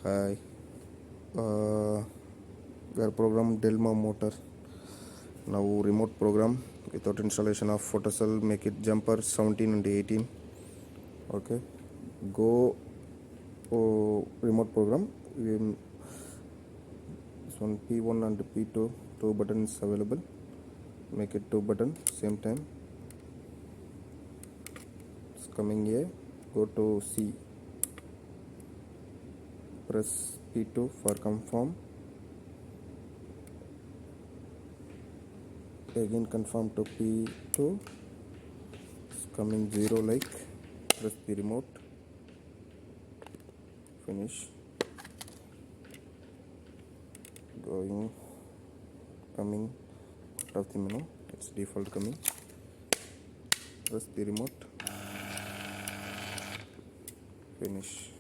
Hi. We are program delma motor. Now remote program without installation of photocell. Make it jumper 17 and 18. Okay. Go remote program. This one P1 and P2 two buttons available. Make it two button same time. It's coming here. Go to C. Press P2 for confirm. Again confirm to P2. It's coming 0 like. Press the remote. Finish. Going. Coming out of the menu. It's default coming. Press the remote. Finish.